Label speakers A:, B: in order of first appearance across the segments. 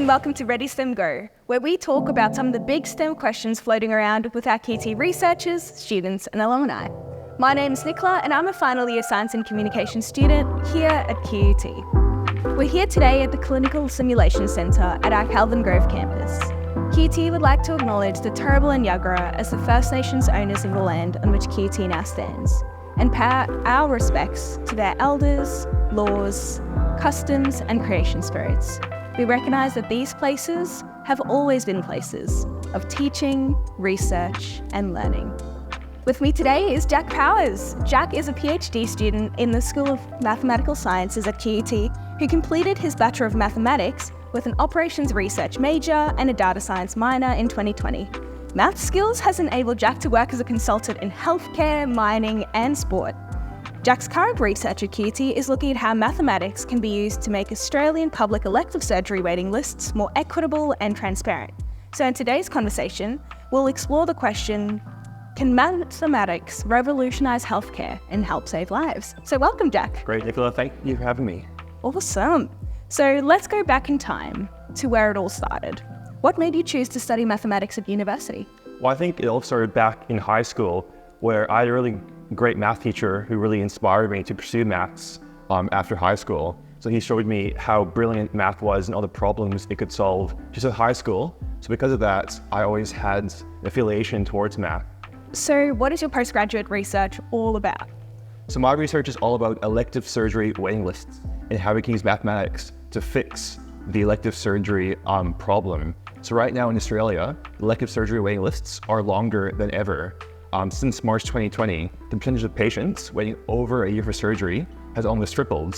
A: and welcome to Ready STEM Go, where we talk about some of the big STEM questions floating around with our QT researchers, students and alumni. My name is Nicola and I'm a final year Science and Communication student here at QUT. We're here today at the Clinical Simulation Centre at our Kelvin Grove campus. QUT would like to acknowledge the Turrbal and Yagara as the First Nations owners of the land on which QUT now stands, and pay our respects to their elders, laws, customs and creation spirits. We recognise that these places have always been places of teaching, research and learning. With me today is Jack Powers. Jack is a PhD student in the School of Mathematical Sciences at QUT who completed his Bachelor of Mathematics with an Operations Research major and a Data Science minor in 2020. Math skills has enabled Jack to work as a consultant in healthcare, mining and sport. Jack's current research at QUT is looking at how mathematics can be used to make Australian public elective surgery waiting lists more equitable and transparent. So in today's conversation, we'll explore the question, can mathematics revolutionise healthcare and help save lives? So welcome, Jack.
B: Great, Nicola. Thank you for having me.
A: Awesome. So let's go back in time to where it all started. What made you choose to study mathematics at university?
B: Well, I think it all started back in high school, where I had a really great math teacher who really inspired me to pursue maths after high school. So he showed me how brilliant math was and all the problems it could solve just at high school. So because of that, I always had an affiliation towards math.
A: So what is your postgraduate research all about?
B: So my research is all about elective surgery waiting lists and how we can use mathematics to fix the elective surgery problem. So right now in Australia, elective surgery waiting lists are longer than ever. Since March 2020, the percentage of patients waiting over a year for surgery has almost tripled.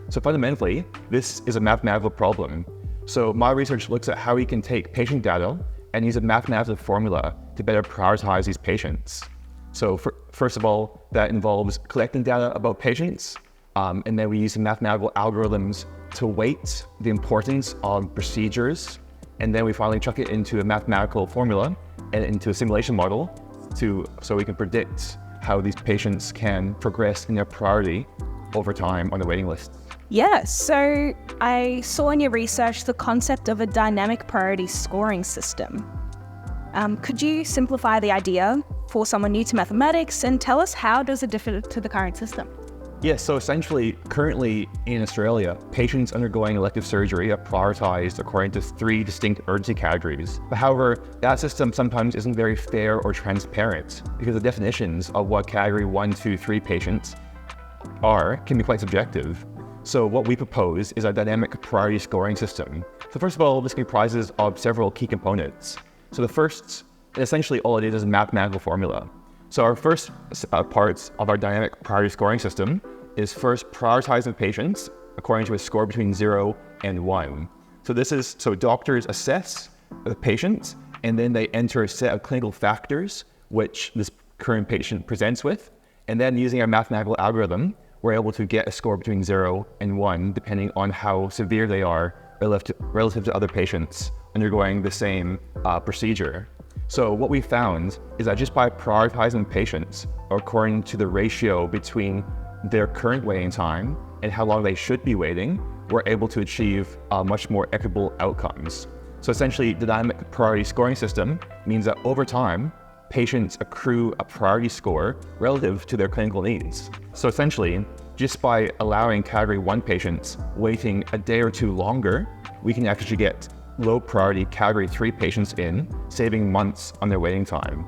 B: So fundamentally, this is a mathematical problem. So my research looks at how we can take patient data and use a mathematical formula to better prioritize these patients. So first of all, that involves collecting data about patients, and then we use mathematical algorithms to weight the importance of procedures, and then we finally chuck it into a mathematical formula and into a simulation model so we can predict how these patients can progress in their priority over time on the waiting list.
A: Yeah, so I saw in your research the concept of a dynamic priority scoring system. Could you simplify the idea for someone new to mathematics and tell us how does it differ to the current system?
B: Yes, so essentially, currently in Australia, patients undergoing elective surgery are prioritized according to 3 distinct urgency categories. But however, that system sometimes isn't very fair or transparent because the definitions of what category 1, 2, 3 patients can be quite subjective. So what we propose is a dynamic priority scoring system. So first of all, this comprises of several key components. So the first, essentially all it is a mathematical formula. So our first parts of our dynamic priority scoring system is first prioritizing patients according to a score between 0 and 1. So doctors assess the patient and then they enter a set of clinical factors which this current patient presents with, and then using our mathematical algorithm, we're able to get a score between 0 and 1 depending on how severe they are relative to other patients undergoing the same procedure. So what we found is that just by prioritizing patients according to the ratio between their current waiting time and how long they should be waiting, we're able to achieve much more equitable outcomes. So essentially, the dynamic priority scoring system means that over time, patients accrue a priority score relative to their clinical needs. So essentially, just by allowing category 1 patients waiting a day or two longer, we can actually get low priority category 3 patients in, saving months on their waiting time.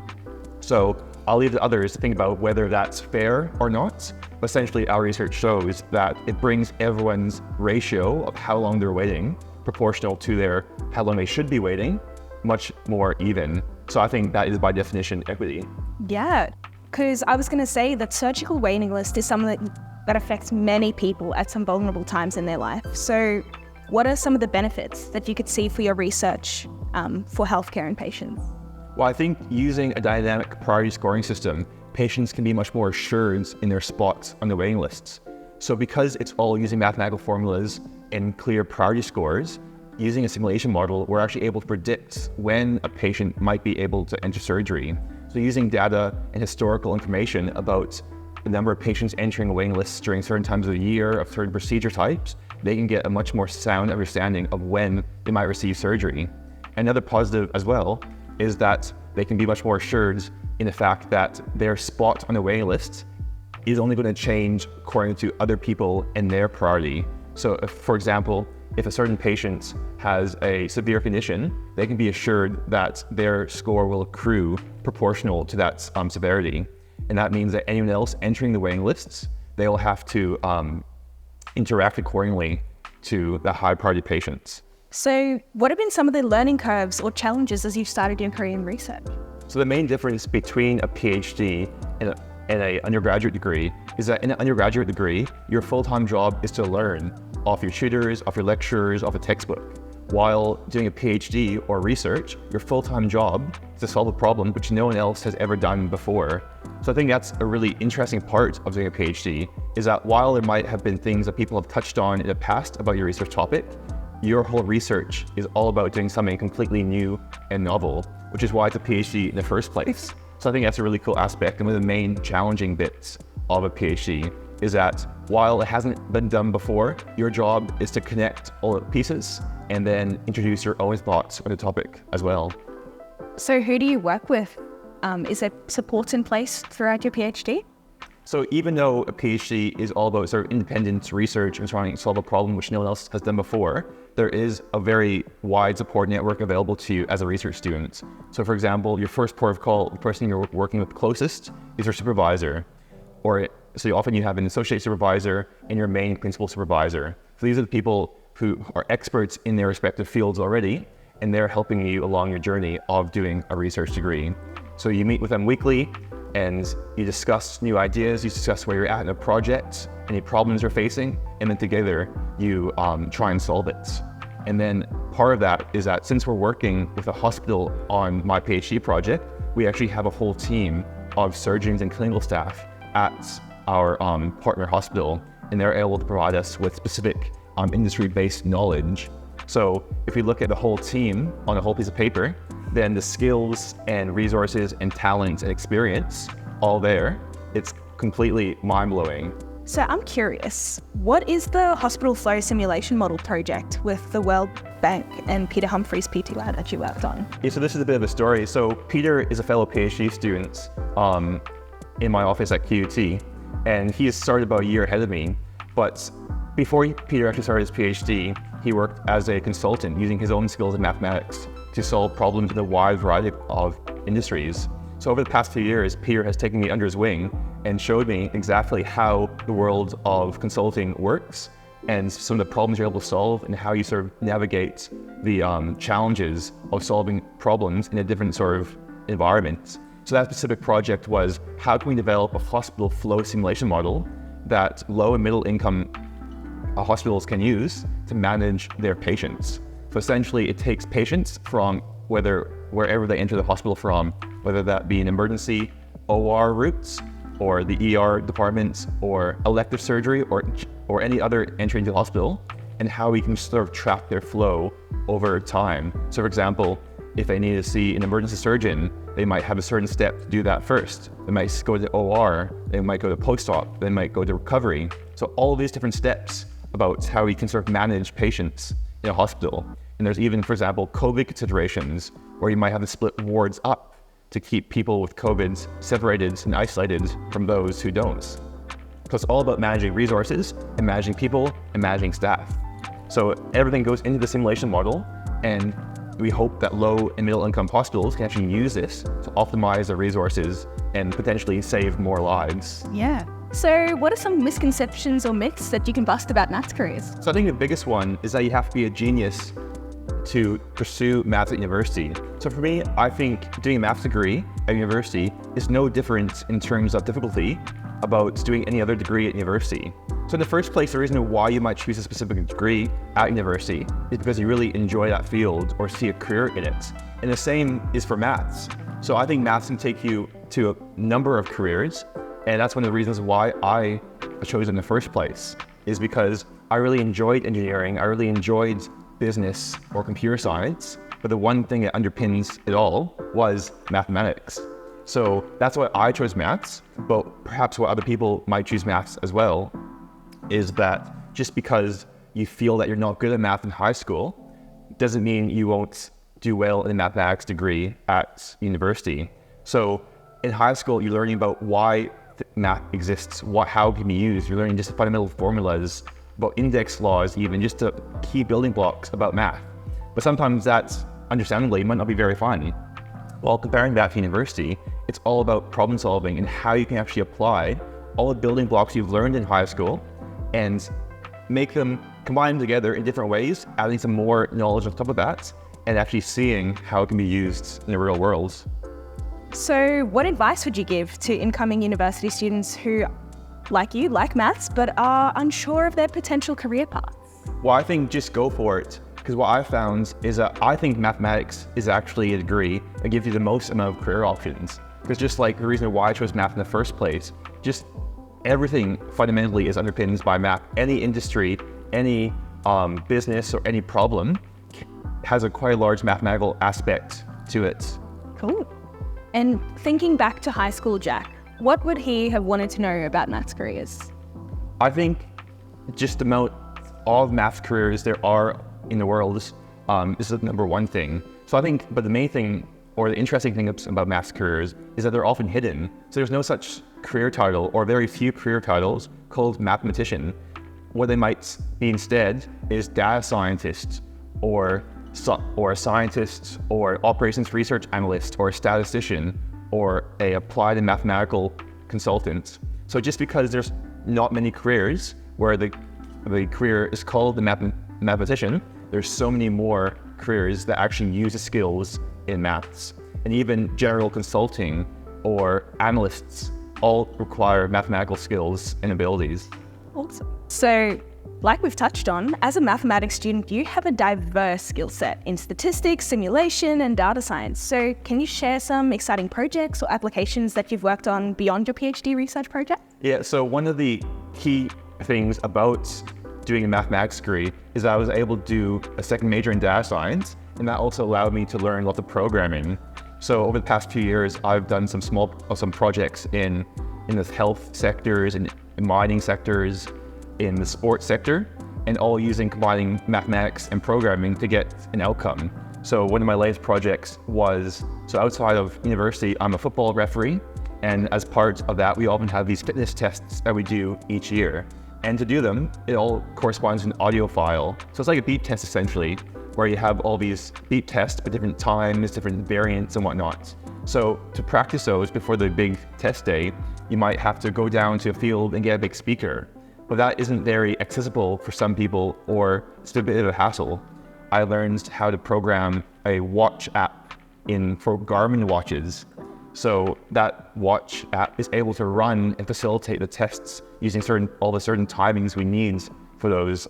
B: So I'll leave the others to think about whether that's fair or not, but essentially our research shows that it brings everyone's ratio of how long they're waiting, proportional to their how long they should be waiting, much more even. So I think that is by definition equity.
A: Yeah, because I was going to say that surgical waiting list is something that affects many people at some vulnerable times in their life. So what are some of the benefits that you could see for your research for healthcare and patients?
B: Well, I think using a dynamic priority scoring system, patients can be much more assured in their spots on the waiting lists. So because it's all using mathematical formulas and clear priority scores, using a simulation model, we're actually able to predict when a patient might be able to enter surgery. So using data and historical information about the number of patients entering waiting lists during certain times of the year of certain procedure types, they can get a much more sound understanding of when they might receive surgery. Another positive as well is that they can be much more assured in the fact that their spot on the waiting list is only going to change according to other people and their priority. So if, for example, if a certain patient has a severe condition, they can be assured that their score will accrue proportional to that severity. And that means that anyone else entering the waiting lists, they will have to interact accordingly to the high priority patients.
A: So what have been some of the learning curves or challenges as you've started your career in research?
B: So the main difference between a PhD and an undergraduate degree is that in an undergraduate degree, your full-time job is to learn off your tutors, off your lecturers, off a textbook. While doing a PhD or research, your full-time job is to solve a problem which no one else has ever done before. So I think that's a really interesting part of doing a PhD, is that while there might have been things that people have touched on in the past about your research topic, your whole research is all about doing something completely new and novel, which is why it's a PhD in the first place. So I think that's a really cool aspect. And one of the main challenging bits of a PhD is that while it hasn't been done before, your job is to connect all the pieces and then introduce your own thoughts on the topic as well.
A: So who do you work with? Is there support in place throughout your PhD?
B: So even though a PhD is all about sort of independent research and trying to solve a problem which no one else has done before, there is a very wide support network available to you as a research student. So for example, your first port of call, the person you're working with closest is your supervisor. So often you have an associate supervisor and your main principal supervisor. So these are the people who are experts in their respective fields already, and they're helping you along your journey of doing a research degree. So you meet with them weekly, and you discuss new ideas, you discuss where you're at in a project, any problems you're facing, and then together you try and solve it. And then part of that is that since we're working with a hospital on my PhD project, we actually have a whole team of surgeons and clinical staff at our partner hospital, and they're able to provide us with specific industry-based knowledge. So if we look at the whole team on a whole piece of paper, then the skills and resources and talent and experience all there, it's completely mind-blowing.
A: So I'm curious, what is the hospital flow simulation model project with the World Bank and Peter Humphreys PT Lab that you worked on?
B: Yeah, so this is a bit of a story. So Peter is a fellow PhD student in my office at QUT, and he has started about a year ahead of me. But before Peter actually started his PhD, he worked as a consultant using his own skills in mathematics to solve problems in a wide variety of industries. So over the past 2 years, Peter has taken me under his wing and showed me exactly how the world of consulting works and some of the problems you're able to solve and how you sort of navigate the challenges of solving problems in a different sort of environment. So that specific project was, how can we develop a hospital flow simulation model that low and middle income hospitals can use to manage their patients. So essentially it takes patients from wherever they enter the hospital from, whether that be an emergency OR routes or the ER departments or elective surgery or any other entry into the hospital, and how we can sort of track their flow over time. So for example, if they need to see an emergency surgeon, they might have a certain step to do that first. They might go to OR, they might go to post-op, they might go to recovery. So all of these different steps about how we can sort of manage patients in a hospital. And there's even, for example, COVID considerations where you might have to split wards up to keep people with COVID separated and isolated from those who don't. So it's all about managing resources and managing people and managing staff. So everything goes into the simulation model, and we hope that low and middle income hospitals can actually use this to optimize their resources and potentially save more lives.
A: Yeah. So what are some misconceptions or myths that you can bust about maths careers?
B: So I think the biggest one is that you have to be a genius to pursue maths at university. So for me, I think doing a maths degree at university is no different in terms of difficulty about doing any other degree at university. So in the first place, the reason why you might choose a specific degree at university is because you really enjoy that field or see a career in it. And the same is for maths. So I think maths can take you to a number of careers, and that's one of the reasons why I chose it in the first place, is because I really enjoyed engineering, I really enjoyed business or computer science, but the one thing that underpins it all was mathematics. So that's why I chose maths, but perhaps what other people might choose maths as well is that just because you feel that you're not good at math in high school doesn't mean you won't do well in a mathematics degree at university. So in high school, you're learning about why math exists, how it can be used. You're learning just fundamental formulas, about index laws, even just the key building blocks about math. But sometimes that's, understandably, might not be very fun. While comparing that to university, it's all about problem solving and how you can actually apply all the building blocks you've learned in high school and combine them together in different ways, adding some more knowledge on top of that, and actually seeing how it can be used in the real world.
A: So what advice would you give to incoming university students who, like you, like maths, but are unsure of their potential career path?
B: Well, I think just go for it. Because what I found is that I think mathematics is actually a degree that gives you the most amount of career options. Because just like the reason why I chose math in the first place, just everything fundamentally is underpinned by math. Any industry, any business or any problem has a quite large mathematical aspect to it.
A: Cool. And thinking back to high school Jack, what would he have wanted to know about maths careers?
B: I think just the amount of math careers there are in the world is the number one thing. So I think, but the main thing, or the interesting thing about maths careers is that they're often hidden. So there's no such career title, or very few career titles, called mathematician. What they might be instead is data scientist, or a scientist, or operations research analyst, or a statistician, or a applied and mathematical consultant. So just because there's not many careers where the career is called the mathematician, there's so many more careers that actually use the skills in maths. And even general consulting or analysts all require mathematical skills and abilities.
A: Awesome. So, like we've touched on, as a mathematics student, you have a diverse skill set in statistics, simulation, and data science. So can you share some exciting projects or applications that you've worked on beyond your PhD research project?
B: Yeah, so one of the key things about doing a mathematics degree is that I was able to do a second major in data science, and that also allowed me to learn lots of programming. So over the past few years, I've done some projects in the health sectors, in mining sectors, in the sports sector, and all combining mathematics and programming to get an outcome. So one of my latest projects was, so outside of university, I'm a football referee, and as part of that, we often have these fitness tests that we do each year. And to do them, it all corresponds to an audio file. So it's like a beat test essentially, where you have all these beat tests but different times, different variants and whatnot. So to practice those before the big test day, you might have to go down to a field and get a big speaker. But that isn't very accessible for some people, or it's a bit of a hassle. I learned how to program a watch app for Garmin watches. So that watch app is able to run and facilitate the tests using all the certain timings we need for those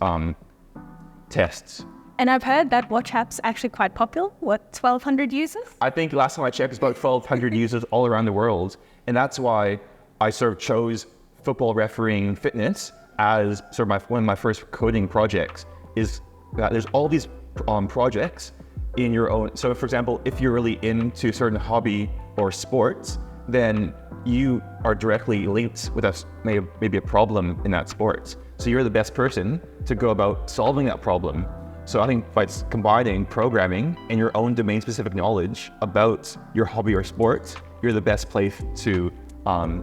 B: tests.
A: And I've heard that watch app's actually quite popular. What, 1,200 users?
B: I think last time I checked, it's about 1,200 users all around the world. And that's why I chose football refereeing fitness as one of my first coding projects, is that there's all these projects in your own. So for example, if you're really into a certain hobby or sports, then you are directly linked with maybe a problem in that sport. So you're the best person to go about solving that problem. So I think by combining programming and your own domain-specific knowledge about your hobby or sport, you're the best place to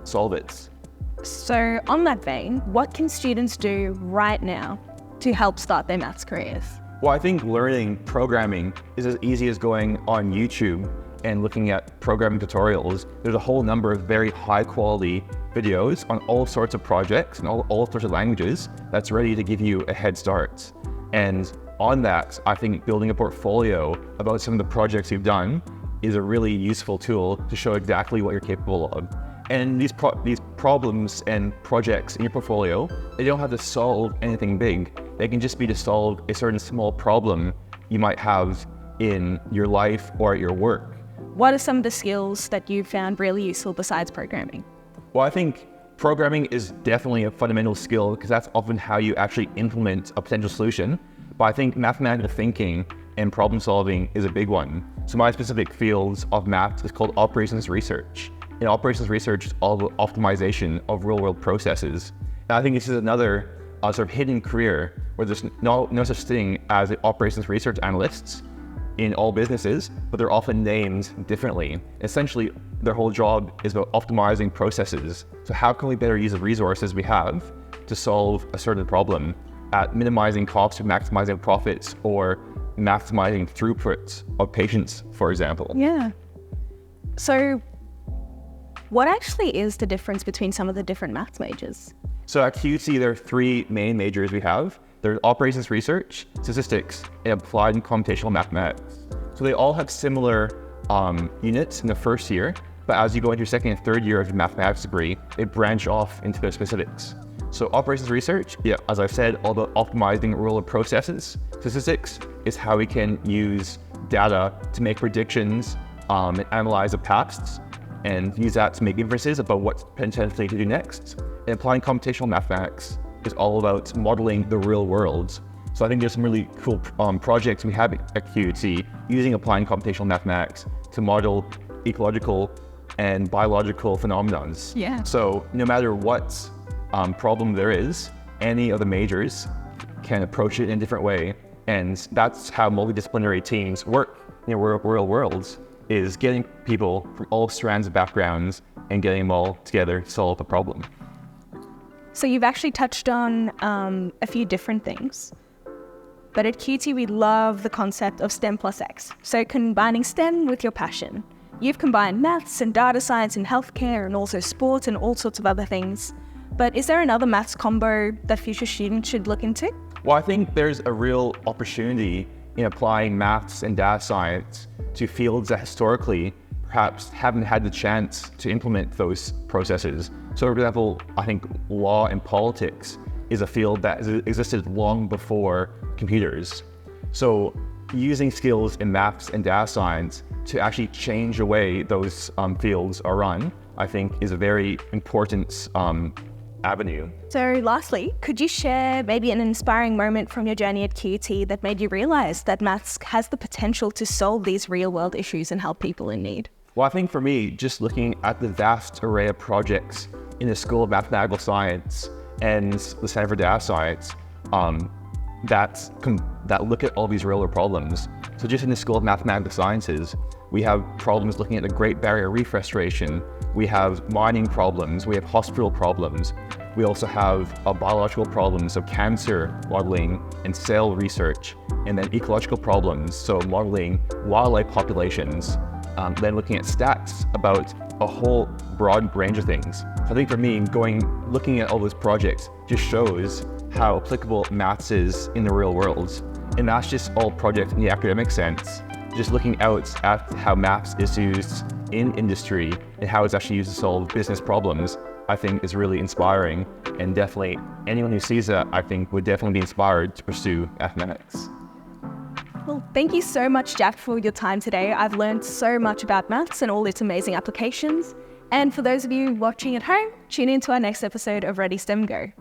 B: solve it.
A: So on that vein, what can students do right now to help start their maths careers?
B: Well, I think learning programming is as easy as going on YouTube and looking at programming tutorials. There's a whole number of very high quality videos on all sorts of projects and all sorts of languages that's ready to give you a head start. And on that, I think building a portfolio about some of the projects you've done is a really useful tool to show exactly what you're capable of. And these problems and projects in your portfolio, they don't have to solve anything big. They can just be to solve a certain small problem you might have in your life or at your work.
A: What are some of the skills that you found really useful besides programming?
B: Well, I think programming is definitely a fundamental skill because that's often how you actually implement a potential solution. But I think mathematical thinking and problem solving is a big one. So my specific field of math is called operations research. in operations research is all about optimization of real-world processes. And I think this is another sort of hidden career where there's no such thing as operations research analysts in all businesses, but they're often named differently. Essentially, their whole job is about optimizing processes. So how can we better use the resources we have to solve a certain problem at minimizing costs or maximizing profits or maximizing throughput of patients, for example?
A: Yeah. So what actually is the difference between some of the different maths majors?
B: So at QUT, there are three main majors we have. There's operations research, statistics, and applied and computational mathematics. So they all have similar units in the first year, but as you go into your second and third year of your mathematics degree, they branch off into their specifics. So operations research, as I've said, all about optimizing real-world processes. Statistics is how we can use data to make predictions and analyze the past and use that to make inferences about what's potentially to do next. And applying computational mathematics is all about modeling the real world. So I think there's some really cool projects we have at QUT using applying computational mathematics to model ecological and biological phenomena.
A: Yeah. So
B: no matter what problem there is, any of the majors can approach it in a different way. And that's how multidisciplinary teams work in real worlds, is getting people from all strands of backgrounds and getting them all together to solve a problem.
A: So you've actually touched on a few different things. But at QT, we love the concept of STEM plus X. So combining STEM with your passion. You've combined maths and data science and healthcare and also sports and all sorts of other things. But is there another maths combo that future students should look into?
B: Well, I think there's a real opportunity in applying maths and data science to fields that historically perhaps haven't had the chance to implement those processes. So for example, I think law and politics is a field that existed long before computers. So using skills in maths and data science to actually change the way those fields are run, I think is a very important avenue.
A: So lastly, could you share maybe an inspiring moment from your journey at QUT that made you realize that maths has the potential to solve these real world issues and help people in need?
B: Well, I think for me, just looking at the vast array of projects in the School of Mathematical Science and the Center for Data Science that look at all these real world problems. So just in the School of Mathematical Sciences, we have problems looking at the Great Barrier Reef restoration. We have mining problems, we have hospital problems. We also have biological problems, so cancer modeling and cell research, and then ecological problems, so modeling wildlife populations, then looking at stats about a whole broad range of things. So I think for me, looking at all those projects just shows how applicable maths is in the real world. And that's just all projects in the academic sense. Just looking out at how maths is used in industry and how it's actually used to solve business problems, I think is really inspiring. And definitely anyone who sees that, I think, would definitely be inspired to pursue mathematics.
A: Well, thank you so much, Jack, for your time today. I've learned so much about maths and all its amazing applications. And for those of you watching at home, tune in to our next episode of Ready STEM Go.